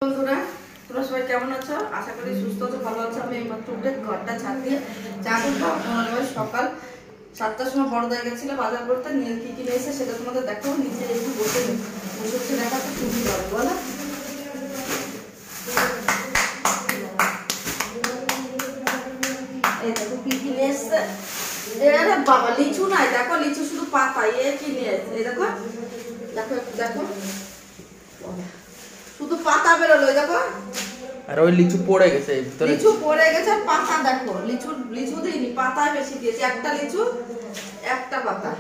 বন্ধুরা তোমরা সবাই কেমন আছো? আশা করি সুস্থ আছো, ভালো আছো। আমি এইমাত্র উঠে ঘরটা ঝাড় দিয়ে চা করবো। সকাল 7টার সময় বড়দায় গেছিল বাজার করতে, নিয়ে কি কি নিয়েছে সেটা তোমাদের দেখাবো। নিচে একটু বসে বসে দেখা তো খুবই ভালো বলো। এই দেখো কি কি নিয়ে এসছে। আরে বাবা লিচু নাই, দেখো লিচু শুধু পাতা। কি নিয়ে এসছে এই দেখো, দেখো দেখো শুধু পাতা বেরোলো দেখো। আর ওই লিচু পড়ে গেছে ভিতরে, লিচু পড়ে গেছে। পাতা দেখো, লিচু লিচু দিইনি, পাতা বেশি দিয়েছি। একটা লিচু একটা পাতা।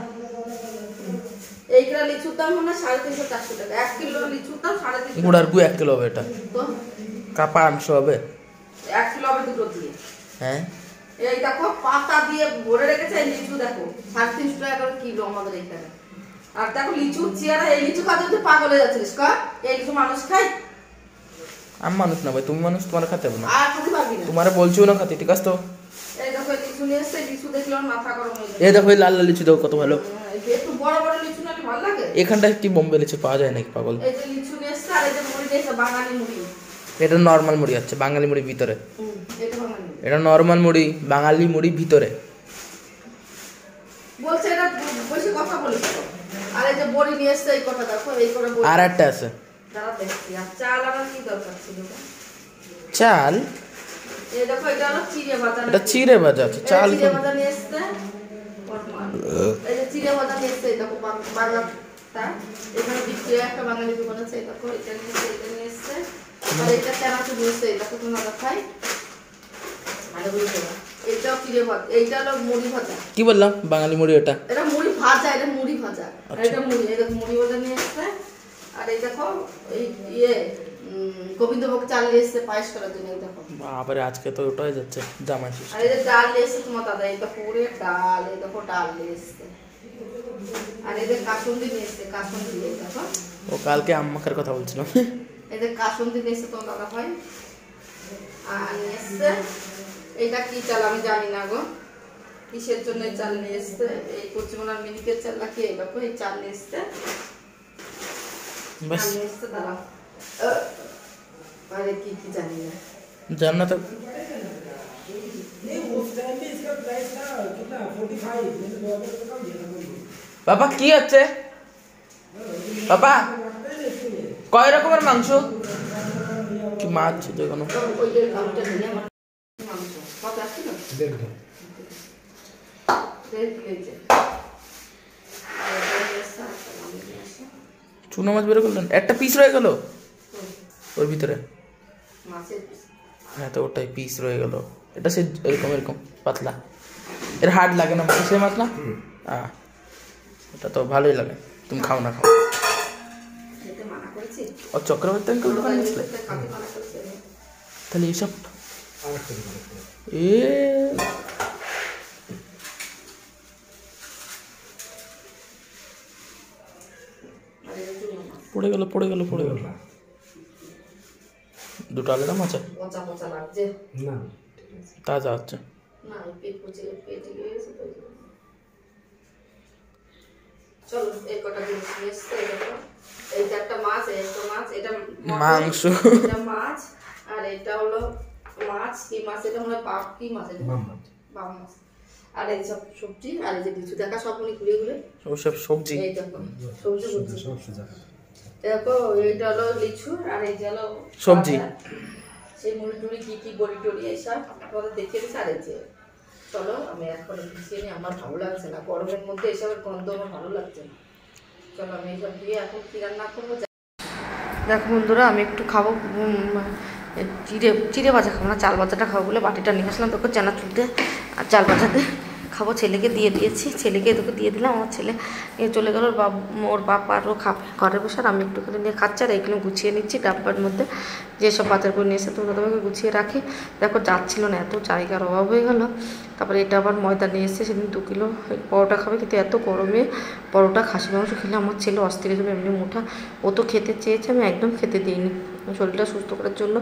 এইগুলা লিচুর দাম মনে হয় 350-400 টাকা। 1 কিলো লিচুর দাম 350। গুড়ার গু 1 কিলো হবে এটা তো কাপা 800 হবে। 1 কিলো হবে দুটো দিয়ে। হ্যাঁ এই দেখো পাতা দিয়ে ভরে রেখেছে। এই লিচু দেখো 350 টাকা করে কিলো আমাদের এখানে। আর দেখো লিচুর চেয়ারা, এই লিচু খাতে তুই পাগল হয়ে যাচ্ছিস কা? এই লিচু মানুষ খায়? আমি মানুষ না ভাই, তুমি মানুষ, তোমার খেতে হবে না। আর খেতে পারবি না। তোমারে বলছিও না খেতে, ঠিক আছে তো? এই দেখো লিচু নিয়ে এসছে, লিচু দেখলে আমার মাথা গরম হয়ে যায়। এই দেখো এই লাল লাল লিচু দেখো কত ভালো। একটু বড় বড় লিচু নালে ভালো লাগে। এখানটায় কি বোম্বে লিচু পাওয়া যায় নাকি পাগল? এই যে লিচু নিয়ে এসছে, আর এই যে মুড়ি দিয়েছে বাঙালি মুড়ি। এটা নরমাল মুড়ি আছে, বাঙালি মুড়ি ভিতরে। এটা বাঙালি মুড়ি। এটা নরমাল মুড়ি, বাঙালি মুড়ি ভিতরে। বলছে এটা বেশি কথা বলিস তো। আর এই যে বড়ি নিয়ে এসছে, এই কথা দেখো, এই করে বড়ি। আর একটা আছে দাঁড়া দেখছি। আর চাল আনার কি দরকার ছিল? চাল। এই দেখো এটা হলো চিড়ে ভাজা। এটা চিড়ে ভাজা আছে, চাল চিড়ে ভাজা নিয়ে এসছে। এই যে চিড়ে ভাজা নিয়ে এসছে, এই দেখো বাংলাটা। এখানে বিক্রি একটা বাঙালি দোকান আছে, এই দেখো এটা নিয়ে এসছে, এটা নিয়ে এসছে। আর এটা চানাচুর নিয়ে এসছে, এই দেখো তোমরা খাই। আর এটাও চিড়ে ভাজা, এইটা হলো মুড়ি ভাজা। কি বললাম? বাঙালি মুড়ি এটা। এটা মুড়ি ভাজা, এটা মুড়ি ভাজা। আর এটা মুড়ি, এই দেখো মুড়ি ভাজা নিয়ে এসছে। আর এই দেখো এই গোবিন্দভোগ চাল নিয়ে এসছে পায়েস করার জন্য, এই দেখো। বাবারে আজকে তো ওটাই যাচ্ছে জামাই ষষ্ঠী। আর এই যে ডাল নিয়ে এসছে তোমার দাদা, এই দেখো পুরে ডাল, এই দেখো ডাল নিয়ে এসছে। আর এই যে কাসুন্দি নিয়ে এসছে, কাসুন্দি, এই দেখো। ও কালকে আম্মাকের কথা বলছিলাম। এই যে কাসুন্দি নিয়ে এসছে তোমার দাদা ভাই। আর নিয়ে এসছে এইটা কি চাল আমি জানি না গো, কিসের জন্য এই চাল নিয়ে এসছে। এই কচিমোনার মিনিকের চাল নাকি, এই দেখো এই চাল নিয়ে এসছে। बस अरे की जानी है जानना तो नहीं उस टाइम में इसका प्राइस था कितना 45 मैंने 2000 का कम दिया था पापा की আছে পাপা কয় রকমের মাংস কি মাছ দেখো ওইটার দামটা নিয়ে আমার মাংস কত আছে না देखो দেখ লেজে চুনো মাছ বের করলেন, একটা পিস রয়ে গেল ওর ভিতরে। মাছের হ্যাঁ তো ওটাই পিস রয়ে গেল। এটা সে এরকম এরকম পাতলা, এর হার্ড লাগে না মাছ, সে মাছ না। হ্যাঁ এটা তো ভালোই লাগে। তুমি খাও না খাও। খেতে মানা করেছি। और চক্রবর্তী अंकल দোকান গেছিলে খাতে মানা করেছে। তাহলে এইসব এ পড়ে গেল পড়ে গেল পড়ে গেল। দুটো আলাদা মাছ পচা পচা লাগছে ना তাজা হচ্ছে না, পেট পচে পেটে গিয়েছে তো। চলো এই কটা জিনিস নিয়ে এসছে, এই দেখো। এইটা একটা মাছ, এই একটা মাছ, এটা মাংস। এটা মাছ। আর এটা হলো মাছ, কি মাছ এটা মনে হয় বাপ, কি মাছ এটা? मोहम्मद বাপ মাছ। আর এই সব সবজি, আর এই যে কিছু দেখা সব উনি ঘুরে ঘুরে ওসব সবজি। এই দেখো সবজি সবজি सब सजा দেখো। এইটা হলো লিচু, আর এই যে হলো সবজি। সেই মুড়ি টুড়ি কি কি বড়ি টড়ি এইসব আপনাদের দেখিয়ে দিচ্ছে। আর এই যে চলো আমি এখন গুছিয়ে নিই, আমার ভালো লাগছে না গরমের মধ্যে এসবের গন্ধ, আমার ভালো লাগছে না। চলো আমি এইসব দিয়ে এখন কি রান্না করবো। দেখো বন্ধুরা আমি একটু খাবো চিড়ে ভাজা খাবো না, চাল ভাজাটা খাবো বলে বাটিটা নিয়ে আসলাম। দেখো চানাচুর দিয়ে আর চাল ভাজাতে খাবো। ছেলেকে দিয়ে দিয়েছি, ছেলেকে তোকে দিয়ে দিলাম। আমার ছেলে নিয়ে চলে গেল, ওর বাপ আরও খাবে ঘরে বসে। আর আমি একটুখানি নিয়ে খাচ্ছি। আর এইগুলো গুছিয়ে নিচ্ছি ডাব্বার মধ্যে, যেসব বাজার করে নিয়ে এসে তোমরা তোমাকে গুছিয়ে রাখি। দেখো যাচ্ছিল না, এত জায়গার অভাব হয়ে গেল। তারপরে এটা আবার ময়দা নিয়ে এসছে, সেদিন 2 কিলো পরোটা খাবে। কিন্তু এত গরমে পরোটা খাসি মাংস খেলে আমার ছেলে অস্থির হয়ে যাবে, এমনি মোটা। ও তো খেতে চেয়েছে, আমি একদম খেতে দিইনি। শরীরটা সুস্থ করার জন্য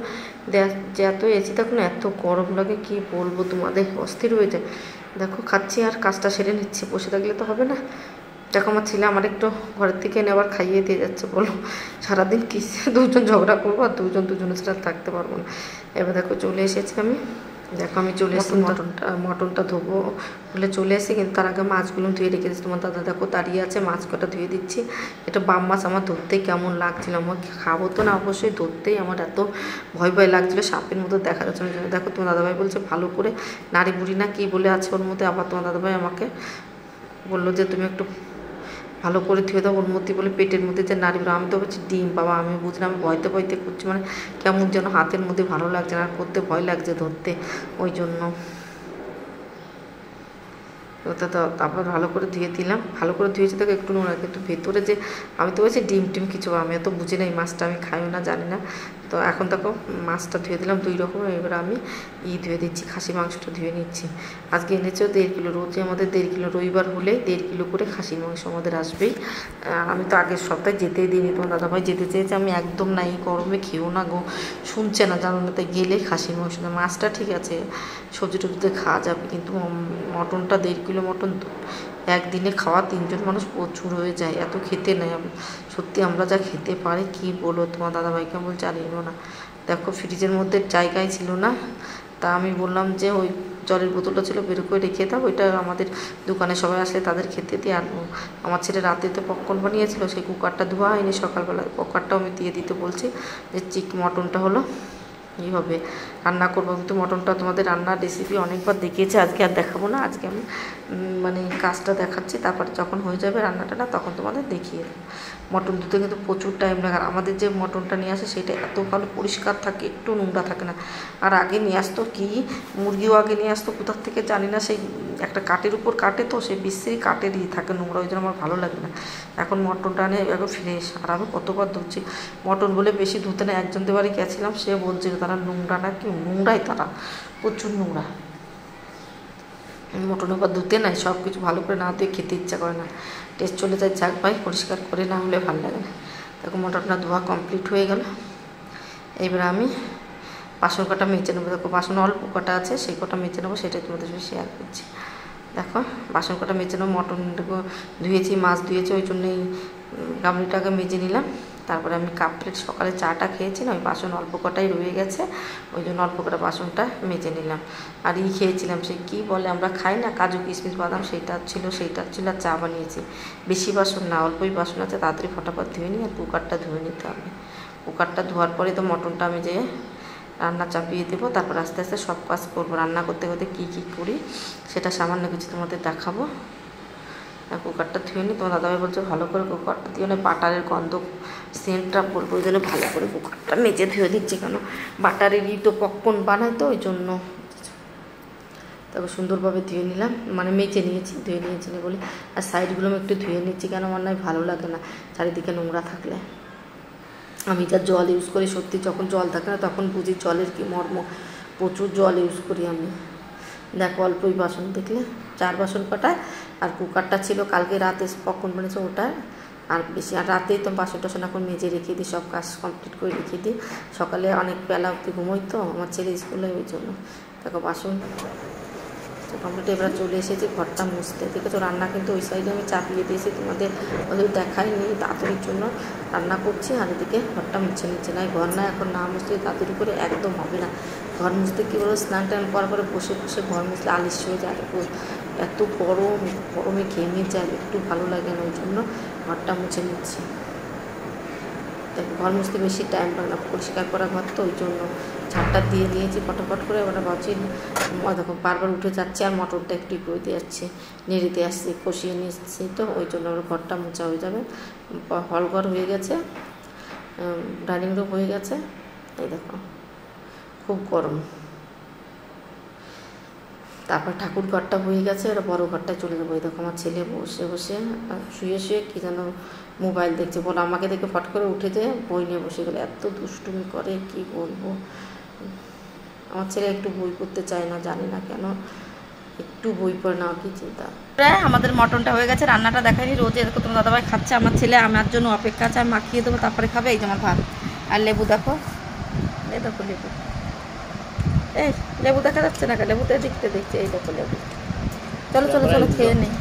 যে এত এসি তখন এত গরম লাগে কি বলবো তোমাদের, অস্থির হয়ে যায়। দেখো খাচ্ছি আর কাজটা সেরে নিচ্ছি, বসে থাকলে তো হবে না। দেখো আমার ছেলে আমার একটু ঘরের থেকে এনে আবার খাইয়ে দিয়ে যাচ্ছে। বলো সারাদিন কি দুজন ঝগড়া করবো আর দুজনের সাথে থাকতে পারবো না। এবার দেখো চলে এসেছি আমি, দেখো আমি চলে এসেছি মটনটা ধোবো বলে চলে এসেছি, কিন্তু তার আগে মাছগুলো ধুয়ে রেখে দিচ্ছি। তোমার দাদা দেখো দাঁড়িয়ে আছে, মাছ কটা ধুয়ে দিচ্ছি। এটা বাম মাছ আমার ধরতেই কেমন লাগছিল, আমার খাবো তো না অবশ্যই, ধরতেই আমার এত ভয় ভয় লাগছিলো, সাপের মতো দেখা যাচ্ছে। দেখো তোমার দাদাভাই বলছে ভালো করে নাড়ি বুড়ি না কী বলে আছে ওর মধ্যে। আবার তোমার দাদাভাই আমাকে বললো যে তুমি একটু ভালো করে ধুয়ে দাও ওর মধ্যে, বলে পেটের মধ্যে যে নাড়ি। আমি তো বলছি ডিম বাবা, আমি বুঝলাম ভয়তে ভয়তে করছি, মানে কেমন যেন হাতের মধ্যে ভালো লাগছে না, আর করতে ভয় লাগছে ধরতে, ওই জন্য ওটা তো তারপর ভালো করে ধুয়ে দিলাম। ভালো করে ধুয়েছি দেখো একটু নোংরা, কিন্তু ভেতরে যে আমি তো বলছি ডিম টিম কিছু, আমি এত বুঝি না, এই মাছটা আমি খাইও না জানি না। তো এখন দেখো মাছটা ধুয়ে দিলাম 2 রকমের। এবার আমি ধুয়ে দিচ্ছি, খাসি মাংসটা ধুয়ে নিচ্ছি। আজকে এনেছেও 1.5 কিলো, রোজই আমাদের 1.5 কিলো, রবিবার হলে 1.5 কিলো করে খাসির মাংস আমাদের আসবেই। আমি তো আগের সপ্তাহে যেতেই দিইনি, তোমার দাদাভাই যেতে চেয়েছে, আমি একদম না, এই গরমে খেয়েও না গো, শুনছে না জানো না, তাই গেলে খাসির মাংস না। মাছটা ঠিক আছে সবজি টবজিতে খাওয়া যাবে, কিন্তু মটনটা 1.5 কিলো মটন একদিনে খাওয়া 3 জন মানুষ প্রচুর হয়ে যায়, এত খেতে নেই সত্যি। আমরা যা খেতে পারি কি বলো, তোমার দাদাভাইকে বল জানিও না। দেখো ফ্রিজের মধ্যে জায়গায় ছিল না, তা আমি বললাম যে ওই জলের বোতলটা ছিল বের করে রেখে দাও, ওইটা আমাদের দোকানে সবাই আসলে তাদের খেতে দিয়ে। আর আমার ছেলে রাতে তো পপকর্ন বানিয়েছিল, সেই কুকারটা ধোয়া হয়নি, সকালবেলা কুকারটাও আমি দিয়ে দিতে বলছি, যে মটনটা হলো এইভাবে রান্না করবো। কিন্তু মটনটা তোমাদের রান্নার রেসিপি অনেকবার দেখিয়েছি, আজকে আর দেখাবো না। আজকে আমি মানে কাজটা দেখাচ্ছি, তারপরে যখন হয়ে যাবে রান্নাটা না তখন তোমাদের দেখিয়ে দেবো। মটন ধুতে কিন্তু প্রচুর টাইম লাগে, আর আমাদের যে মটনটা নিয়ে আসে সেটা এত ভালো পরিষ্কার থাকে, একটু নোংরা থাকে না। আর আগে নিয়ে আসতো কি মুরগিও আগে নিয়ে আসতো কোথার থেকে জানি না, সেই একটা কাঠের উপর কাটে, তো সেই বিশ্রী কাঠেরই থাকে নোংরা, ওই জন্য আমার ভালো লাগে না। এখন মটনটা নিয়ে একদম ফ্রেশ। আর আমি কতবার ধুচ্ছি মটন বলে, বেশি ধুতে না, একজনদের বাড়ি গেছিলাম, সে বলছিল তারা নোংরা না, কি নোংরাই তারা, প্রচুর নোংরা। মটনের পর ধুতে নাই, সব কিছু ভালো করে না ধুয়ে খেতে ইচ্ছা করে না, টেস্ট চলে যায়। যাক ভাই পরিষ্কার করে না হলে ভালো লাগে না। দেখো মটনটা ধোয়া কমপ্লিট হয়ে গেল। এবার আমি বাসন কটা মেজে নেবো। দেখো বাসন অল্প কটা আছে, সেই কটা মেজে নেবো, সেটাই তোমাদের সাথে শেয়ার করছি। দেখো বাসন কটা মেজে নেবো, মটনটাকে ধুয়েছি, মাছ ধুয়েছি, ওই জন্যই গামলিটাকে মেজে নিলাম। তারপরে আমি কাপ প্লেট সকালে চাটা খেয়েছি না, ওই বাসন অল্প কটাই রয়ে গেছে, ওই জন্য অল্প কটা বাসনটা মেজে নিলাম। আর খেয়েছিলাম সে কি বলে আমরা খাই না কাজু কিশমিশ বাদাম, সেইটা ছিল আর চা বানিয়েছি। বেশি বাসন না, অল্পই বাসন আছে, তাড়াতাড়ি ফটাফট ধুয়ে নিই। আর কুকারটা ধুয়ে নিতে হবে, কুকারটা ধোয়ার পরে তো মটনটা আমি যেয়ে রান্না চাপিয়ে দেবো, তারপর আস্তে আস্তে সব কাজ করবো। রান্না করতে করতে কী কী করি সেটা সামান্য কিছু তোমাদের দেখাবো। কুকারটা ধুয়ে নিই। তোমার দাদাভাই বলছে ভালো করে কুকারটা দিয়ে না, বাটারের গন্ধ সেন্টটা বলবো, ওই জন্য ভালো করে কুকারটা মেজে ধুয়ে দিচ্ছি, কেন বাটারেরই তো পপকর্ন বানায়, তো ওই জন্য। তারপর সুন্দরভাবে ধুয়ে নিলাম, মানে মেজে নিয়েছি, ধুয়ে নিয়েছি না বলে। আর সাইডগুলো আমি একটু ধুয়ে নিচ্ছি, কেন আমার নয় ভালো লাগে না চারিদিকে নোংরা থাকলে। আমি যা জল ইউজ করি, সত্যি যখন জল থাকে না তখন বুঝি জলের কি মর্ম, প্রচুর জল ইউজ করি আমি। দেখো অল্পই বাসন, দেখলে 4 বাসন কটায়। আর কুকারটা ছিল কালকে রাতে পপকর্ন বানিয়েছে ওটা, আর বেশি। আর রাতেই তো বাসন টাসন এখন মেজে রেখে দিই, সব কাজ কমপ্লিট করে রেখে দিই। সকালে অনেক বেলা অবধি ঘুমোই তো, আমার ছেলে স্কুলে, ওই জন্য। দেখো বাসন কমপ্লিট। এবার চলে এসেছি ঘরটা মুছতে। দেখেছো রান্না কিন্তু ওই সাইডে আমি চাপিয়ে দিয়েছি, তোমাদের ওদের দেখাইনি, দাদুরির জন্য রান্না করছি। আর এদিকে ঘরটা মুছে নিচ্ছে না, ঘর না এখন না মুছতে দাদুরি করে একদম হবে না। ঘর মুছতে কী বলো, স্নান টান করার পরে বসে বসে ঘর মুছলে আলিশ হয়ে যায়, এত গরমে ঘেমে যায়, একটু ভালো লাগে না, ওই জন্য ঘরটা মুছে নিচ্ছি। দেখো ঘর মুছতে বেশি টাইম লাগে না, পরিষ্কার করা ঘর তো, ওই জন্য ঝাড়টা দিয়ে নিয়েছি ফটাফট করে। ওটা ভাবছি দেখো বারবার উঠে যাচ্ছে, আর মটরটা একটু করে দিয়ে যাচ্ছে, নেড়ে দিয়ে আসছি, কষিয়ে নিচ্ছি, তো ওই জন্য আমার ঘরটা মোছা হয়ে যাবে। হল ঘর হয়ে গেছে, ডাইনিং রুম হয়ে গেছে। এই দেখো খুব গরম। তারপর ঠাকুর ঘরটা হয়ে গেছে, আর বড়ো ঘরটায় চলে যাবো। এই দেখো আমার ছেলে বসে বসে শুয়ে শুয়ে কী যেন মোবাইল দেখছে, বলো আমাকে দেখে ফট করে উঠে যেয়ে বই নিয়ে বসে গেলে, এত দুষ্টুমি করে কি বলবো। আমার ছেলে একটু বই পড়তে চায় না, জানি না কেন, একটু বই পড়ে না, কি চিন্তা। প্রায় আমাদের মটনটা হয়ে গেছে, রান্নাটা দেখাইনি। রোজ এরকম তোমার দাদাভাই খাচ্ছে, আমার ছেলে আমার জন্য অপেক্ষা আছে, আমি মাখিয়ে দেবো তারপরে খাবে। এই যে আমার ভাত আর লেবু, দেখো এই দেখো লেবু, এই লেবু দেখা যাচ্ছে না, লেবুতে দেখতে দেখছে, এই দেখো লেবু। চলো চলো চলো খেয়ে নেই।